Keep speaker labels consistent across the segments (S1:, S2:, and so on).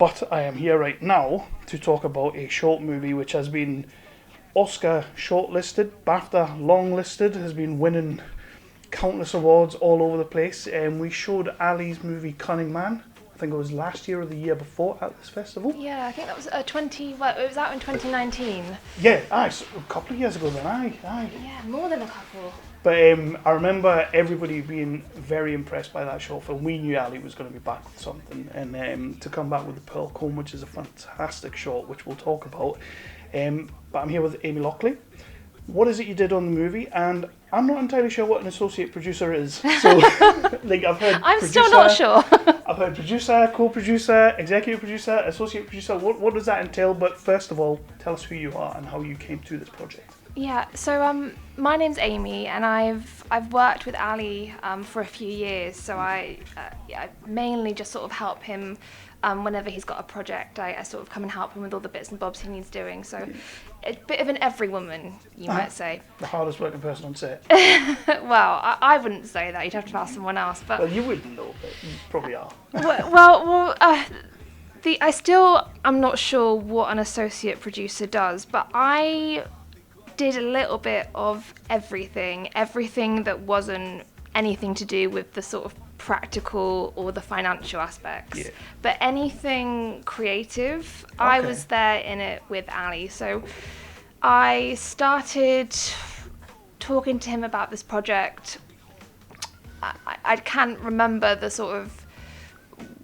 S1: But I am here right now to talk about a short movie which has been Oscar Shortlisted, BAFTA Longlisted, has been winning countless awards all over the place. We showed Ali's movie Cunning Man. I think it was last year or the year before at this festival.
S2: Yeah, I think that was it was out in 2019.
S1: Yeah, so a couple of years ago then, aye.
S2: Yeah, more than a couple.
S1: But I remember everybody being very impressed by that short film. We knew Ali was going to be back with something, and to come back with The Pearl Comb, which is a fantastic short, which we'll talk about. But I'm here with Amy Lockley. What is it you did on the movie? And I'm not entirely sure what an associate producer is. So, like, I've heard
S2: I'm
S1: producer,
S2: still not sure.
S1: I've heard producer, co-producer, executive producer, associate producer. What does that entail? But first of all, tell us who you are and how you came to this project.
S2: Yeah, so my name's Amy, and I've worked with Ali for a few years. So I mainly just sort of help him whenever he's got a project. I sort of come and help him with all the bits and bobs he needs doing. So a bit of an every woman, you might say.
S1: The hardest working person on set.
S2: Well, I wouldn't say that. You'd have to ask someone else. But
S1: well, you wouldn't know, but you probably are.
S2: I'm not sure what an associate producer does, but I did a little bit of everything that wasn't anything to do with the sort of practical or the financial aspects.
S1: Yeah.
S2: But anything creative, okay. I was there in it with Ali. So I started talking to him about this project. I can't remember the sort of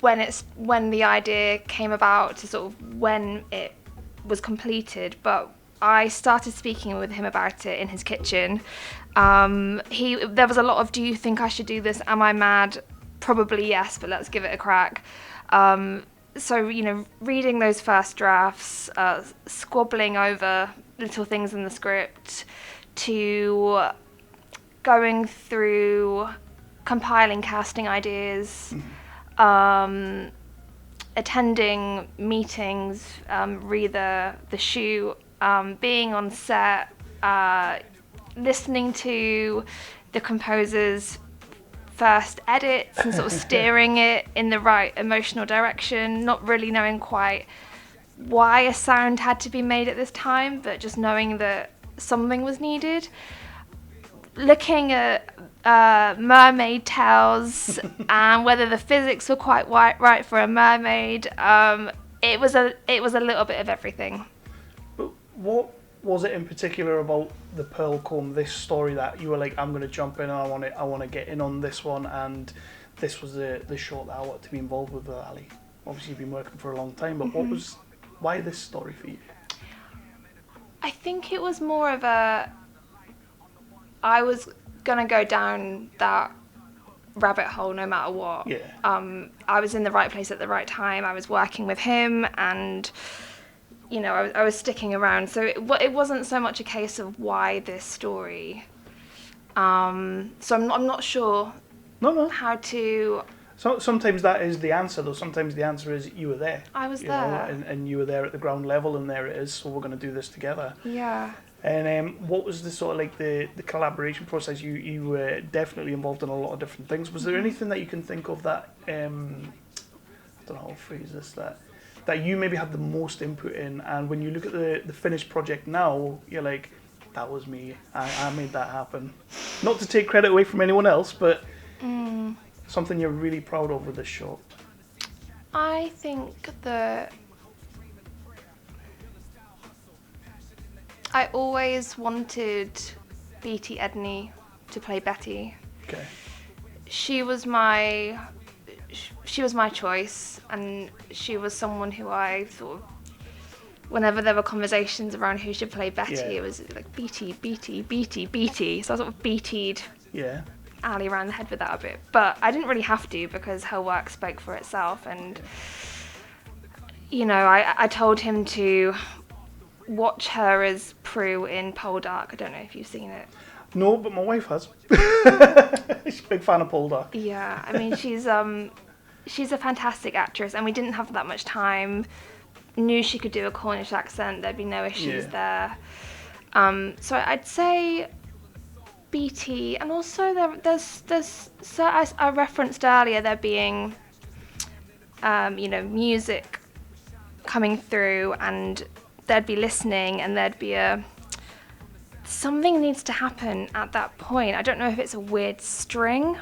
S2: when the idea came about to sort of when it was completed, but I started speaking with him about it in his kitchen. There was a lot of, do you think I should do this? Am I mad? Probably yes, but let's give it a crack. So, reading those first drafts, squabbling over little things in the script, to going through compiling casting ideas, attending meetings, read the shoot, being on set, listening to the composer's first edits and sort of steering it in the right emotional direction, not really knowing quite why a sound had to be made at this time, but just knowing that something was needed. Looking at mermaid tails and whether the physics were quite right for a mermaid. It was a little bit of everything.
S1: But what was it in particular about The Pearl Comb, this story, that you were like, I'm going to jump in and I want to get in on this one, and this was the short that I wanted to be involved with Ali? Obviously you've been working for a long time, but why this story for you?
S2: I think it was more of I was going to go down that rabbit hole no matter what.
S1: Yeah.
S2: I was in the right place at the right time. I was working with him, and I was sticking around. So it wasn't so much a case of why this story. So I'm not sure.
S1: No.
S2: How to.
S1: So sometimes that is the answer, though. Sometimes the answer is you were there.
S2: I was there,
S1: and you were there at the ground level, and there it is. So we're going to do this together.
S2: Yeah.
S1: And what was the sort of like the collaboration process? You were definitely involved in a lot of different things. Was there anything that you can think of that I don't know how to phrase this, that you maybe had the most input in, and when you look at the finished project now, you're like, that was me. I made that happen. Not to take credit away from anyone else, but something you're really proud of with this short.
S2: I think that I always wanted B.T. Edney to play Betty.
S1: Okay.
S2: She was my choice, and she was someone who I sort of, whenever there were conversations around who should play Betty, it was like BT. So I sort of BT'd Ali around the head with that a bit. But I didn't really have to, because her work spoke for itself, and I told him to watch her as Prue in Poldark. I don't know if you've seen it.
S1: No, but my wife has. She's a big fan of Poldark.
S2: Yeah, I mean, she's a fantastic actress, and we didn't have that much time. Knew she could do a Cornish accent. There'd be no issues there. So I'd say BT, and also there's so as I referenced earlier, there being music coming through, and they'd be listening, and there'd be something needs to happen at that point. I don't know if it's a weird string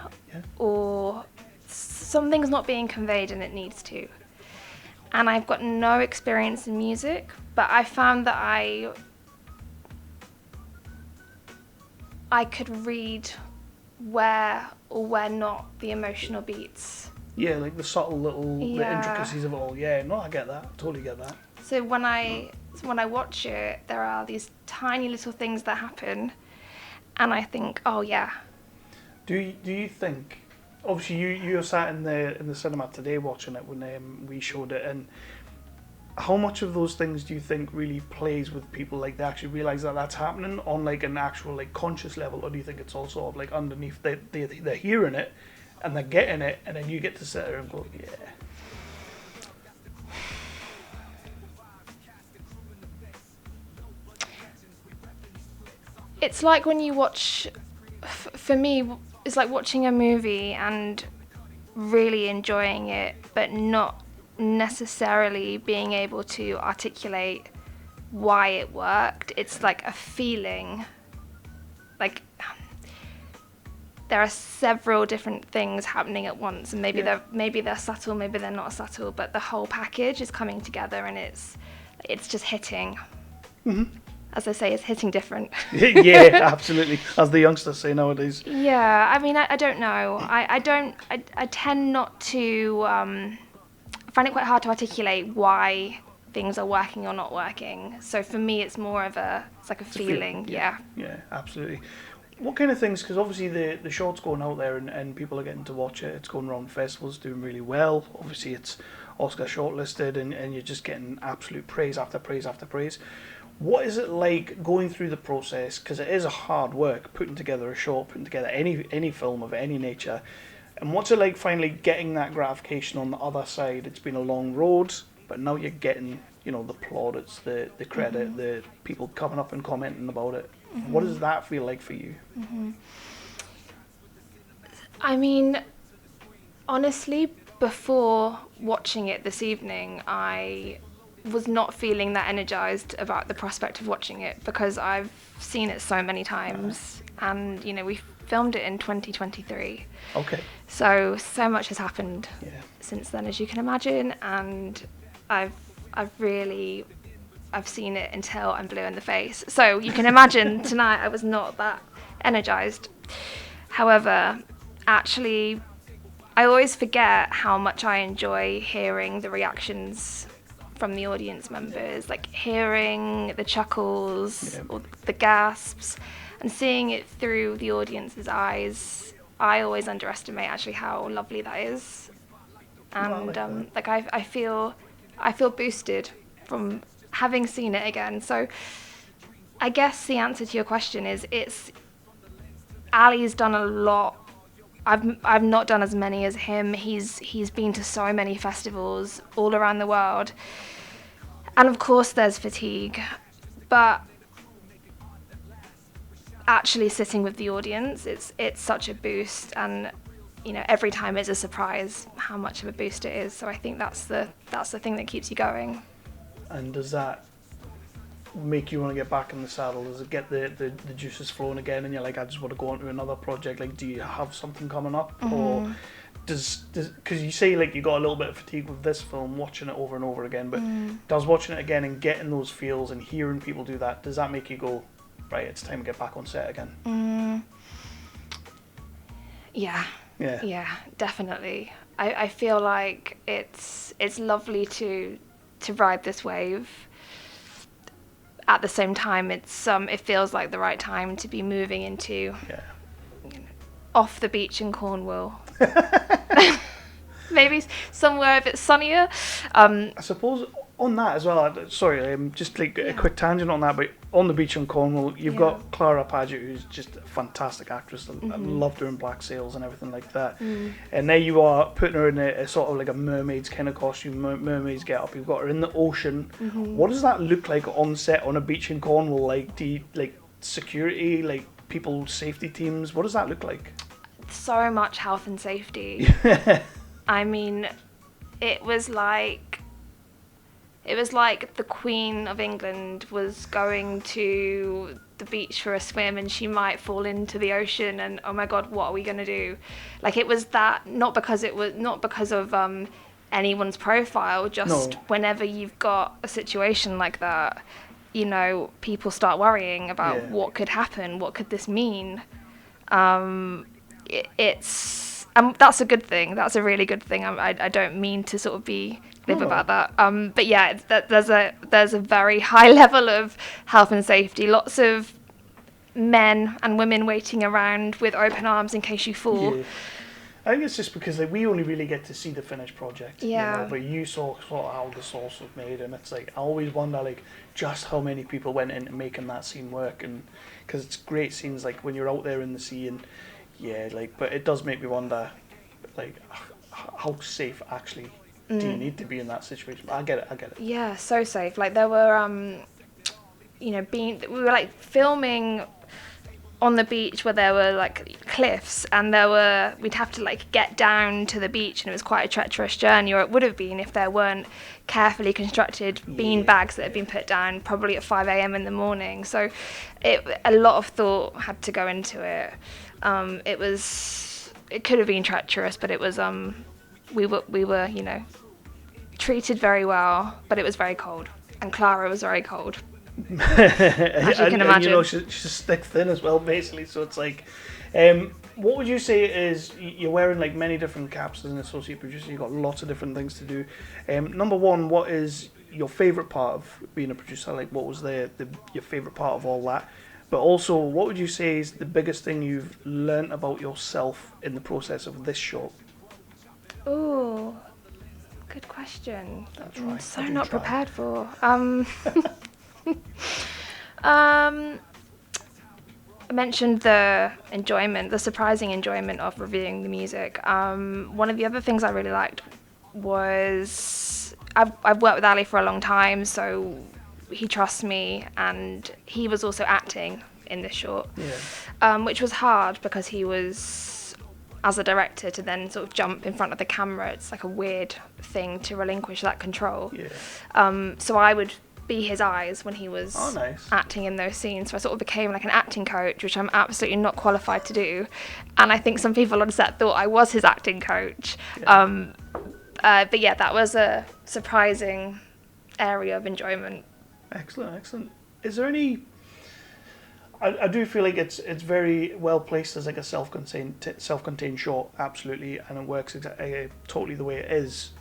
S2: or something's not being conveyed and it needs to. And I've got no experience in music, but I found that I could read where or where not the emotional beats.
S1: Yeah, like the subtle little the intricacies of it all. Yeah, no, I get that. I totally get that.
S2: So when I watch it, there are these tiny little things that happen, and I think, oh yeah.
S1: Do you think? Obviously, you were sat in the cinema today watching it when we showed it, and how much of those things do you think really plays with people, like they actually realise that that's happening on like an actual like conscious level, or do you think it's all sort of like underneath they're hearing it and they're getting it, and then you get to sit there and go, yeah.
S2: It's like when you watch, for me, it's like watching a movie and really enjoying it, but not necessarily being able to articulate why it worked. It's like a feeling. Like there are several different things happening at once, and maybe they're subtle, maybe they're not subtle, but the whole package is coming together, and it's just hitting. Mm-hmm. As I say, it's hitting different.
S1: Yeah, absolutely. As the youngsters say nowadays.
S2: Yeah, I mean, I don't know. I tend not to find it quite hard to articulate why things are working or not working. So for me, it's more of it's like a feeling. Yeah,
S1: absolutely. What kind of things, because obviously the short's going out there and people are getting to watch it. It's going around festivals, doing really well. Obviously, it's Oscar Shortlisted, and you're just getting absolute praise after praise after praise. What is it like going through the process? Because it is a hard work, putting together a short, putting together any film of any nature. And what's it like finally getting that gratification on the other side? It's been a long road, but now you're getting, the plaudits, the credit, mm-hmm. the people coming up and commenting about it. Mm-hmm. What does that feel like for you?
S2: Mm-hmm. I mean, honestly, before watching it this evening, I was not feeling that energized about the prospect of watching it, because I've seen it so many times, and we filmed it in 2023.
S1: Okay.
S2: So much has happened since then, as you can imagine, and I've seen it until I'm blue in the face. So you can imagine tonight I was not that energized. However, actually, I always forget how much I enjoy hearing the reactions from the audience members, like hearing the chuckles or the gasps and seeing it through the audience's eyes. I always underestimate actually how lovely that is, and I feel boosted from having seen it again. So I guess the answer to your question is Ali's done a lot. I've not done as many as him. He's been to so many festivals all around the world, and of course there's fatigue, but actually sitting with the audience, it's such a boost, and every time it's a surprise how much of a boost it is. So I think that's the thing that keeps you going.
S1: And does that make you want to get back in the saddle? Does it get the juices flowing again, and you're like, I just want to go on to another project? Like, do you have something coming up? Mm-hmm. Or does because you say like you got a little bit of fatigue with this film, watching it over and over again, but does watching it again and getting those feels and hearing people do that, does that make you go, right, it's time to get back on set again? Yeah, definitely. I feel like it's lovely to ride this wave. At the same time, it feels like the right time to be moving into off the beach in Cornwall. Maybe somewhere a bit sunnier. I suppose on that as well, sorry, just like a quick tangent on that, but on the beach in Cornwall, you've got Clara Paget, who's just a fantastic actress. I loved her in Black Sails and everything like that. And there you are, putting her in a sort of like a mermaid's kind of costume, mermaid's get up. You've got her in the ocean. What does that look like on set on a beach in Cornwall? Like, do you, like security, like people, safety teams? What does that look like?
S2: So much health and safety. I mean, it was it was like the Queen of England was going to the beach for a swim and she might fall into the ocean, and oh my god, what are we going to do? Like, it was that, not because of anyone's profile, just whenever you've got a situation like that, you know, people start worrying about what could happen, what could this mean. It's that's a good thing. That's a really good thing. I don't mean to sort of be glib about that. But yeah, there's a very high level of health and safety. Lots of men and women waiting around with open arms in case you fall.
S1: Yeah. I think it's just because like, we only really get to see the finished project.
S2: Yeah.
S1: You know, but you saw sort of how the sauce was made, and it's like I always wonder like just how many people went into making that scene work, and because it's great scenes like when you're out there in the sea, and but it does make me wonder like how safe actually do you need to be in that situation. I get it.
S2: Yeah, so safe. Like there were we were like filming on the beach where there were like cliffs, and we'd have to like get down to the beach, and it was quite a treacherous journey, or it would have been if there weren't carefully constructed bean bags that had been put down probably at 5 a.m. in the morning. So a lot of thought had to go into it. It could have been treacherous, but it was we were treated very well, but it was very cold, and Clara was very cold. As you can imagine.
S1: And, she's stick thin as well, basically. So it's like, what would you say is you're wearing like many different caps as an associate producer? You've got lots of different things to do. Number one, what is your favourite part of being a producer? Like, what was your favourite part of all that? But also, what would you say is the biggest thing you've learnt about yourself in the process of this show?
S2: Ooh, good question. I'm so not prepared for. I mentioned the surprising enjoyment of reviewing the music. One of the other things I really liked was I've worked with Ali for a long time, so he trusts me, and he was also acting in this short, which was hard because he was, as a director, to then sort of jump in front of the camera. It's like a weird thing to relinquish that control. So I would be his eyes when he was acting in those scenes. So I sort of became like an acting coach, which I'm absolutely not qualified to do. And I think some people on set thought I was his acting coach. But yeah, that was a surprising area of enjoyment.
S1: Excellent. Is there any... I do feel like it's very well placed as like a self-contained short, absolutely, and it works totally the way it is.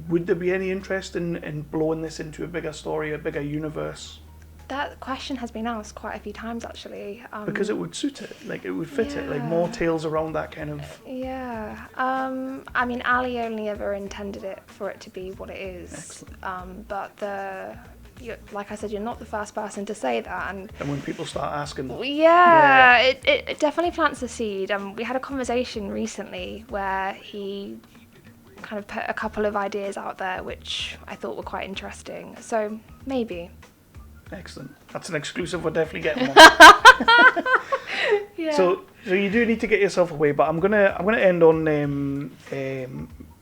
S1: Would there be any interest in blowing this into a bigger story, a bigger universe?
S2: That question has been asked quite a few times, actually.
S1: Because it would suit it, like it would fit it, like more tales around that kind of...
S2: Yeah. I mean, Ali only ever intended it for it to be what it is.
S1: Excellent.
S2: But like I said, you're not the first person to say that. And
S1: when people start asking...
S2: It definitely plants the seed. We had a conversation recently where he kind of put a couple of ideas out there which I thought were quite interesting. So maybe. Excellent.
S1: That's an exclusive. We're definitely getting one. So you do need to get yourself away, but I'm gonna end on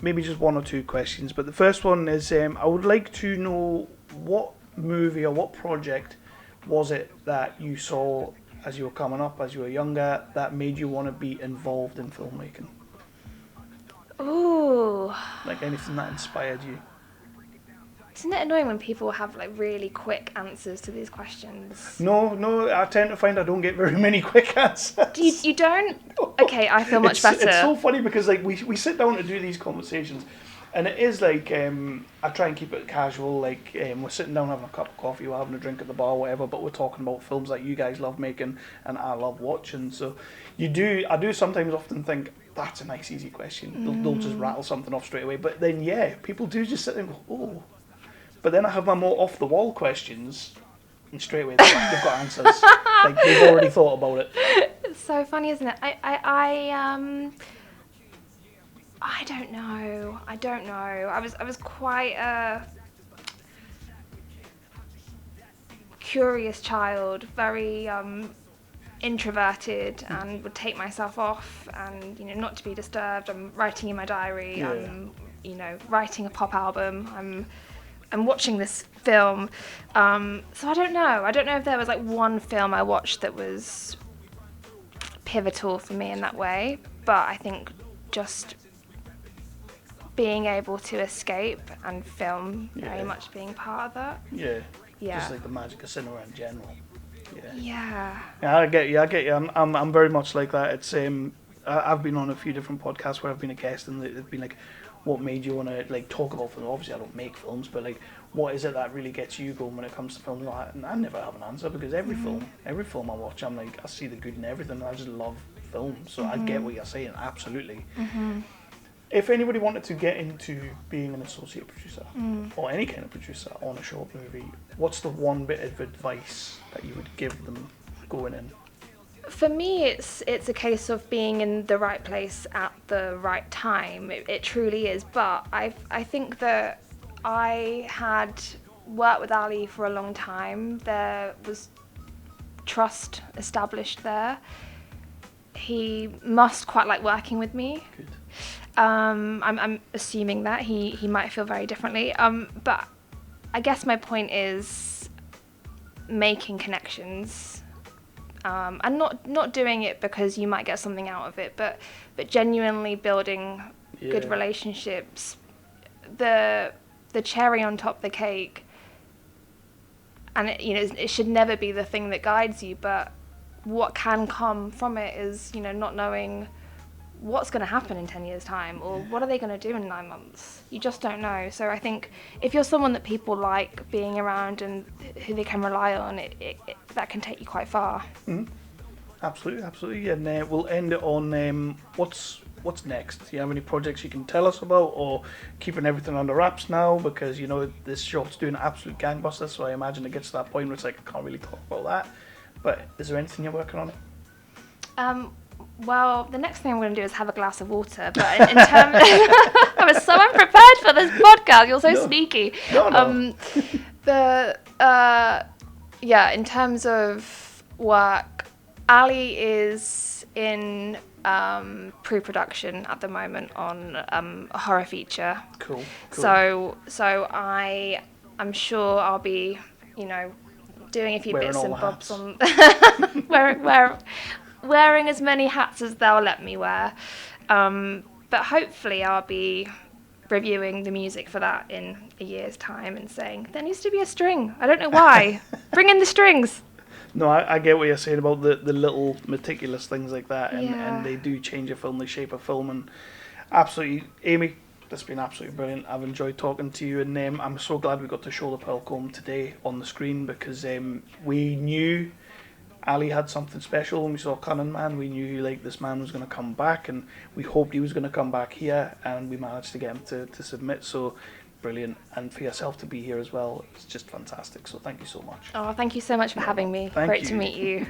S1: maybe just one or two questions. But the first one is I would like to know what movie or what project was it that you saw as you were coming up, as you were younger, that made you want to be involved in filmmaking?
S2: Ooh.
S1: Like anything that inspired you?
S2: Isn't it annoying when people have like really quick answers to these questions?
S1: No, I tend to find I don't get very many quick answers.
S2: You don't? Okay, I feel much better.
S1: It's so funny because like we sit down to do these conversations, and it is like I try and keep it casual. Like we're sitting down having a cup of coffee, we're having a drink at the bar, whatever. But we're talking about films that you guys love making and I love watching. So I do sometimes often think that's a nice easy question. They'll just rattle something off straight away. But then people do just sit there and go, oh. But then I have my more off-the-wall questions, and straight away they've got answers. Like they've already thought about it.
S2: It's so funny, isn't it? I don't know. I was quite a curious child, very introverted, and would take myself off, and not to be disturbed. I'm writing in my diary. I'm writing a pop album. I'm I'm watching this film. So I don't know. I don't know if there was like one film I watched that was pivotal for me in that way, but I think just being able to escape and film very much being part of that.
S1: Yeah.
S2: Yeah.
S1: Just like the magic of cinema in general.
S2: Yeah.
S1: Yeah, I get you. I'm very much like that. It's I've been on a few different podcasts where I've been a guest, and they've been like, what made you want to like talk about film? Obviously, I don't make films, but like, what is it that really gets you going when it comes to film? And I never have an answer, because every film I watch, I'm like, I see the good in everything. I just love film, so I get what you're saying. Absolutely. If anybody wanted to get into being an associate producer or any kind of producer on a short movie, what's the one bit of advice that you would give them going in?
S2: For me, it's a case of being in the right place at the right time. It truly is. But I think that I had worked with Ali for a long time. There was trust established there. He must quite like working with me.
S1: Good.
S2: I'm assuming that he might feel very differently. But I guess my point is making connections, and not doing it because you might get something out of it, but genuinely building good relationships. The cherry on top of the cake, and it should never be the thing that guides you, but what can come from it is not knowing what's going to happen in 10 years' time, or what are they going to do in 9 months. You just don't know. So I think if you're someone that people like being around and who they can rely on, that can take you quite far.
S1: Absolutely. And we'll end it on what's next. Do you have any projects you can tell us about, or keeping everything under wraps now, because this short's doing absolute gangbusters, so I imagine it gets to that point where it's like, I can't really talk about that. But is there anything you're working on?
S2: Well, the next thing I'm going to do is have a glass of water. But in terms, I was so unprepared for this podcast. You're so sneaky.
S1: No.
S2: In terms of work, Ali is in pre-production at the moment on a horror feature.
S1: Cool.
S2: So I'm sure I'll be, doing a few
S1: wearing
S2: bits and
S1: hats.
S2: bobs on wearing as many hats as they'll let me wear. But hopefully I'll be reviewing the music for that in a year's time and saying, there needs to be a string. I don't know why. Bring in the strings.
S1: No, I get what you're saying about the little meticulous things like that, and they do change a film, they shape a film, and absolutely, Amy, that's been absolutely brilliant. I've enjoyed talking to you, and I'm so glad we got to show the Pearl today on the screen, because we knew Ali had something special when we saw Cunnning Man. We knew this man was going to come back, and we hoped he was going to come back here, and we managed to get him to submit. So brilliant, and for yourself to be here as well, it's just fantastic. So thank you so much.
S2: Oh, thank you so much for having me.
S1: Thank
S2: Great
S1: you.
S2: to meet you.